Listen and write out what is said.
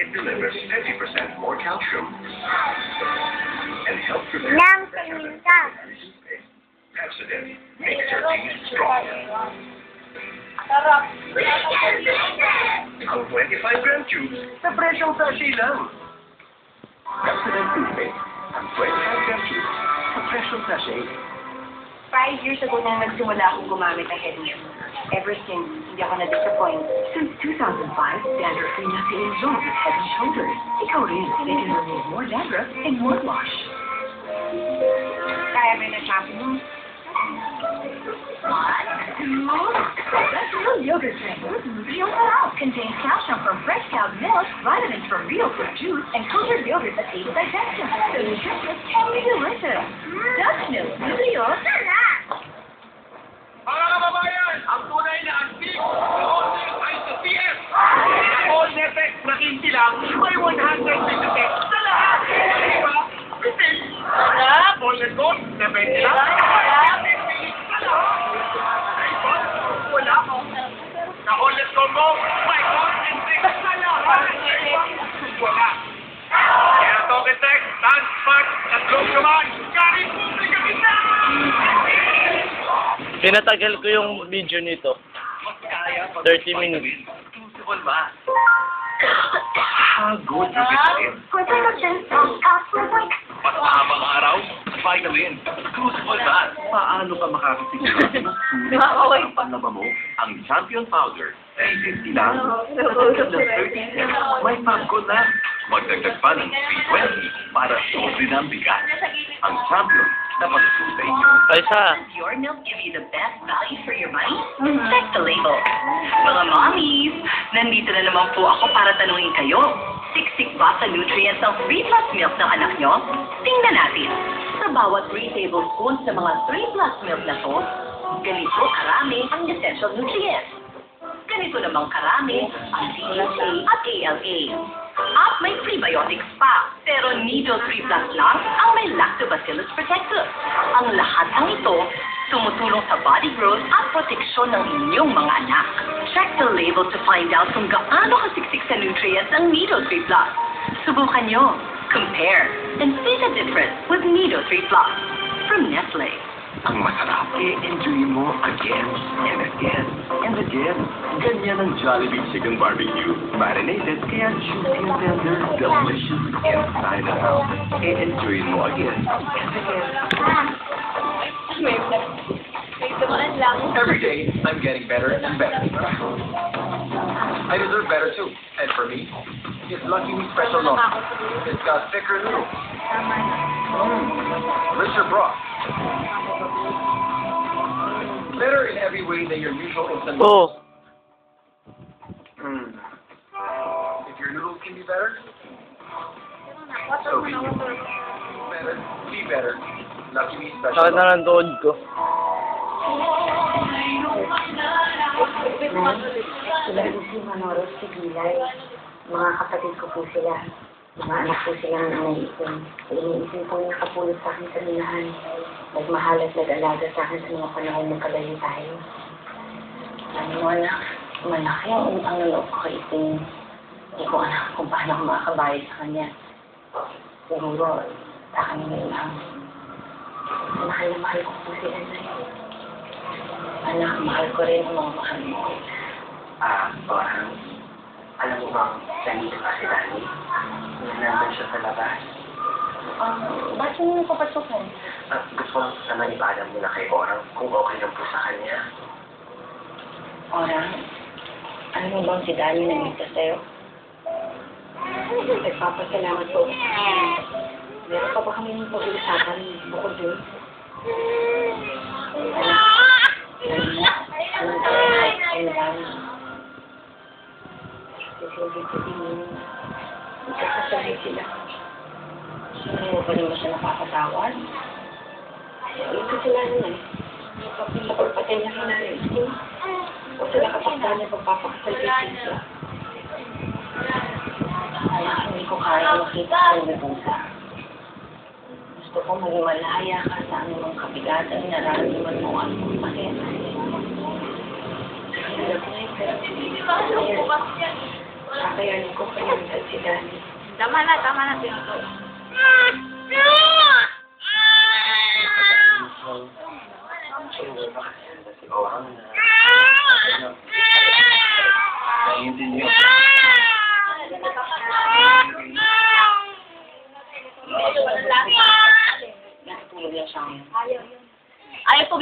it delivers 50% more calcium and helps prevent Nang tingin ka. Pepsodent makes your teeth strong. Sarap. Ang 25-gram tubes sa presyong sachet lang. Pepsodent toothpaste. Ang 25-gram tubes sa presyong sachet. 5 years ago nang nagsimula akong gumamit ng Head & Shoulders. Ever since, hindi ako na-disappoint. Since 2005, dandruff-free na si Enjoy with Head & Shoulders. Ikaw rin, they can remove more dandruff in one wash. Kaya may na-shampoo mo. That's real yogurt drink with Nutrion Sarap. Contains calcium from fresh cow's milk, vitamins from real fruit juice, and cultured yogurt that aids digestion. So nutritious can be delicious. Dutch milk, Nutrion Sarap. Mga kababayan, ang tunay na antik, ay sa TF. All Netex na 15 lang, may 100 pesos sa lahat. Diba? Bitin. All Net Gold na 20 lang. Wala ko. Na All Net Gold mo, may Gold and Tex sa lahat. Wala. Kaya Token Tex, Dance Spark, at Globe naman, kahit public kami na! Pinatagal ko yung video nito. 30 minutes. Exclusive ba? Good vitamin. For production from Costco. Mas mahabang araw, vitamin. Exclusive ba? Paano ka makakasigurado na sulit ang panlaba mo? Ang Champion Powder. 350 lang. Sa 30 cents, may pangkod na. Magdagdag pa ng 320 para sobre ng bigat. Ang Champion na magsusunod sa inyo. Kaysa, Does your milk give you the best value for your money? Check the label. Mga mommies, nandito na naman po ako para tanungin kayo. Siksik ba sa nutrients ng 3 Plus milk ng anak nyo? Tingnan natin. Sa bawat 3 tablespoons ng mga 3 Plus milk na to, ganito karami ang essential nutrients. Ganito namang karami ang DHA at ALA. At may prebiotics pa. Pero Nido 3 Plus lang ang may Lactobacillus protector. Ang lahat ng ito tumutulong sa body growth at proteksyon ng inyong mga anak. Check the label to find out kung gaano kasiksik sa nutrients ang Nido 3 Plus. Subukan nyo, compare, and see the difference with Nido 3 Plus from Nestle. Ang masarap, i-enjoy mo again and again and again. Ganyan ang Jollibee Chicken Barbecue. Marinated, kaya juicy and tender, delicious inside and out. I-enjoy mo again and again. May tumaan lang. Every day, I'm getting better and better. I deserve better too. And for me, it's Lucky Me Special Milk. It's got thicker noodles, richer broth. Better in every way than your usual instant noodles. oh, If your noodles can be better, so be you. Better, be better. Lucky Me Special sakit Milk. na ng tuhod ko. Sila rin si Manoro, si Gilay. Mga kapatid ko po sila. Mga anak po silang naiipon. Iniipon po yung kapulot sa akin sa minahan. Nagmahal at nag-alaga sa akin sa mga panahon magkalayo tayo. Alam mo anak, malaki ang utang na loob ko kay Iting. Hindi ko alam kung paano ako makakabayad sa kanya. Siguro, sa akin yung lang. Mahal na mahal ko po si Anay. Anak, mahal ko rin ang mga mahal mo. Parang, alam mo bang nandito ka si Danny? Nandun siya sa labas. Bakit mo napapasukan? Gusto ko lang sana ipaalam mo na kay Orang kung okay lang po sa kanya. Orang, alam mo bang si Danny nagligtas sa'yo? Nagpapasalamat po. Meron pa ba kami ng pag-uusapan bukod dun? Ano lang? Kasi ko din nagkakasabi sila. Hindi mo pa naman siya nakakatawad. Ito sila nun eh. Sa pagpatay niya kay Nanay Isko. O sila kapagda niya pagpapakasalbitin siya. Kaya hindi ko kaya makita ang nabusa. Gusto ko maging malaya ka sa anumang kabigatan na nararamdaman mo at pasensya. Kakayanin ko kalimutan si Danny. Tama na, tinutulog. Si Orang na naiintindihan ko. Ayaw po